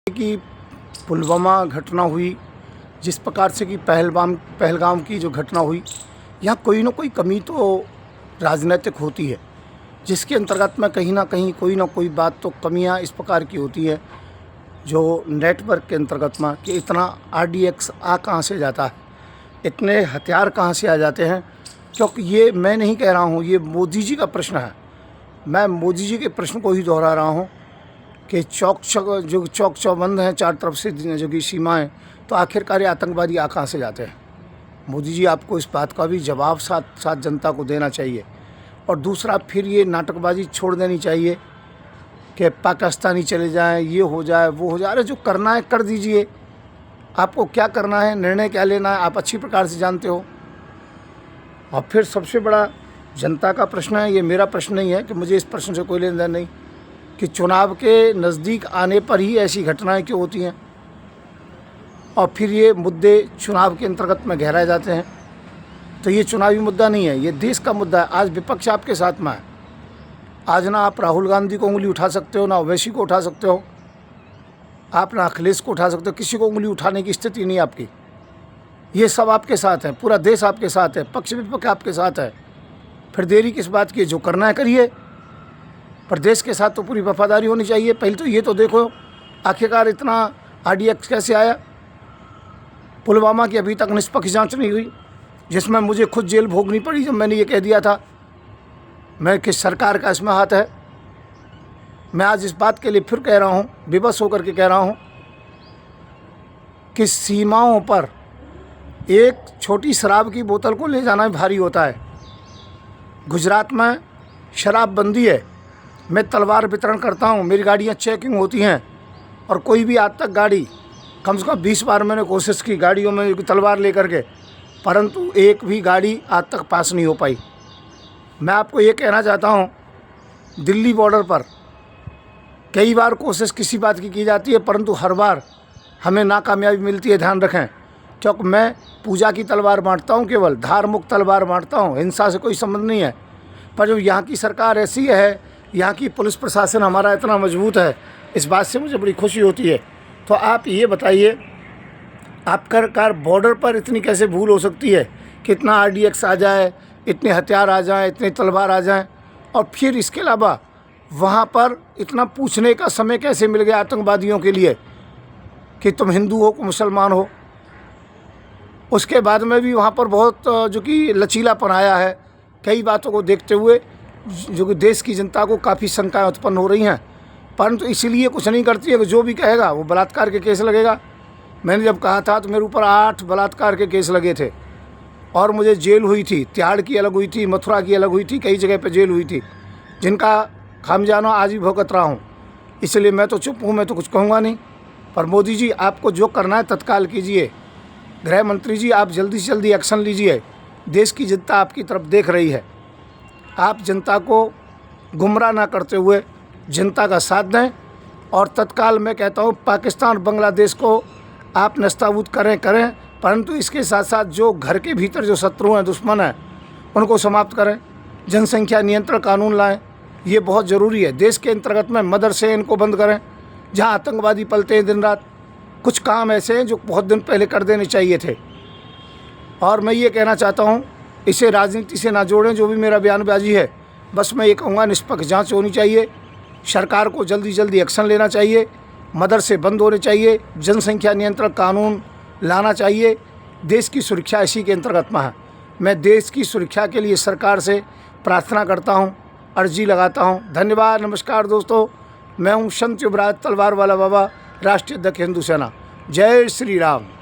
कि पुलवामा घटना हुई, जिस प्रकार से कि पहलगाम की जो घटना हुई, यहाँ कोई ना कोई कमी तो राजनीतिक होती है, जिसके अंतर्गत में कहीं ना कहीं कोई ना कोई बात तो कमियाँ इस प्रकार की होती है जो नेटवर्क के अंतर्गत में कि इतना RDX आ कहाँ से जाता है, इतने हथियार कहाँ से आ जाते हैं। क्योंकि ये मैं नहीं कह रहा हूँ, ये मोदी जी का प्रश्न है। मैं मोदी जी के प्रश्न को ही दोहरा रहा हूँ कि चौक चौबंद हैं चार तरफ से जो कि सीमाएँ, तो आखिरकार ये आतंकवादी आ कहाँ से जाते हैं। मोदी जी आपको इस बात का भी जवाब साथ साथ जनता को देना चाहिए। और दूसरा, फिर ये नाटकबाजी छोड़ देनी चाहिए कि पाकिस्तानी चले जाएं, ये हो जाए वो हो जाए। अरे जो करना है कर दीजिए, आपको क्या करना है, निर्णय क्या लेना है, आप अच्छी प्रकार से जानते हो। और फिर सबसे बड़ा जनता का प्रश्न है, ये मेरा प्रश्न नहीं है कि मुझे इस प्रश्न से कोई लेन देन नहीं, कि चुनाव के नज़दीक आने पर ही ऐसी घटनाएं क्यों होती हैं और फिर ये मुद्दे चुनाव के अंतर्गत में गहराए जाते हैं। तो ये चुनावी मुद्दा नहीं है, ये देश का मुद्दा है। आज विपक्ष आपके साथ में है। आज ना आप राहुल गांधी को उंगली उठा सकते हो, ना ओवैसी को उठा सकते हो, आप ना अखिलेश को उठा सकते हो, किसी को उंगली उठाने की स्थिति नहीं आपकी। ये सब आपके साथ है, पूरा देश आपके साथ है, पक्ष विपक्ष आपके साथ है। फिर देरी किस बात की, जो करना है करिए, पर देश के साथ तो पूरी वफादारी होनी चाहिए। पहले तो ये तो देखो आखिरकार इतना RDX कैसे आया। पुलवामा की अभी तक निष्पक्ष जांच नहीं हुई, जिसमें मुझे खुद जेल भोगनी पड़ी जब मैंने ये कह दिया था मैं कि सरकार का इसमें हाथ है। मैं आज इस बात के लिए फिर कह रहा हूँ, विवश होकर के कह रहा हूँ कि सीमाओं पर एक छोटी शराब की बोतल को ले जाना भारी होता है। गुजरात में शराबबंदी है, मैं तलवार वितरण करता हूँ, मेरी गाड़ियाँ चेकिंग होती हैं और कोई भी आज तक गाड़ी, कम से कम 20 बार मैंने कोशिश की गाड़ियों में तलवार लेकर के, परंतु एक भी गाड़ी आज तक पास नहीं हो पाई। मैं आपको ये कहना चाहता हूँ, दिल्ली बॉर्डर पर कई बार कोशिश किसी बात की जाती है, परंतु हर बार हमें नाकामयाबी मिलती है। ध्यान रखें, क्योंकि मैं पूजा की तलवार बांटता हूँ, केवल धार्मिक तलवार बांटता हूँ, हिंसा से कोई संबंध नहीं है। पर जो यहाँ की सरकार ऐसी है, यहाँ की पुलिस प्रशासन हमारा इतना मजबूत है, इस बात से मुझे बड़ी खुशी होती है। तो आप ये बताइए, आखिरकार बॉर्डर पर इतनी कैसे भूल हो सकती है कि इतना RDX आ जाए, इतने हथियार आ जाएं, इतनी तलवार आ जाएं, और फिर इसके अलावा वहाँ पर इतना पूछने का समय कैसे मिल गया आतंकवादियों के लिए कि तुम हिंदू हो कि मुसलमान हो। उसके बाद में भी वहाँ पर बहुत जो कि लचीलापन आया है, कई बातों को देखते हुए जो कि देश की जनता को काफ़ी शंकाएं उत्पन्न हो रही हैं, परंतु इसीलिए कुछ नहीं करती है कि जो भी कहेगा वो बलात्कार के केस लगेगा। मैंने जब कहा था तो मेरे ऊपर 8 बलात्कार के केस लगे थे और मुझे जेल हुई थी, तिहाड़ की अलग हुई थी, मथुरा की अलग हुई थी, कई जगह पे जेल हुई थी, जिनका खामियाजा आज भी भुगत रहा हूँ। इसलिए मैं तो चुप हूँ, मैं तो कुछ कहूँगा नहीं। पर मोदी जी, आपको जो करना है तत्काल कीजिए। गृह मंत्री जी, आप जल्दी से जल्दी एक्शन लीजिए। देश की जनता आपकी तरफ देख रही है। आप जनता को गुमराह ना करते हुए जनता का साथ दें और तत्काल मैं कहता हूँ पाकिस्तान बांग्लादेश को आप नस्ताबूद करें, परंतु इसके साथ साथ जो घर के भीतर जो शत्रु हैं, दुश्मन हैं, उनको समाप्त करें। जनसंख्या नियंत्रण कानून लाएं, ये बहुत ज़रूरी है। देश के अंतर्गत में मदरसे इनको बंद करें, जहाँ आतंकवादी पलते हैं दिन रात। कुछ काम ऐसे हैं जो बहुत दिन पहले कर देने चाहिए थे। और मैं ये कहना चाहता हूँ, इसे राजनीति से ना जोड़ें, जो भी मेरा बयानबाजी है। बस मैं ये कहूँगा, निष्पक्ष जाँच होनी चाहिए, सरकार को जल्दी जल्दी एक्शन लेना चाहिए, मदरसे बंद होने चाहिए, जनसंख्या नियंत्रण कानून लाना चाहिए। देश की सुरक्षा इसी के अंतर्गत में है। मैं देश की सुरक्षा के लिए सरकार से प्रार्थना करता हूँ, अर्जी लगाता हूँ। धन्यवाद, नमस्कार दोस्तों। मैं हूँ संत युवराज तलवार वाला बाबा, राष्ट्रीय अध्यक्ष हिंदू सेना। जय श्री राम।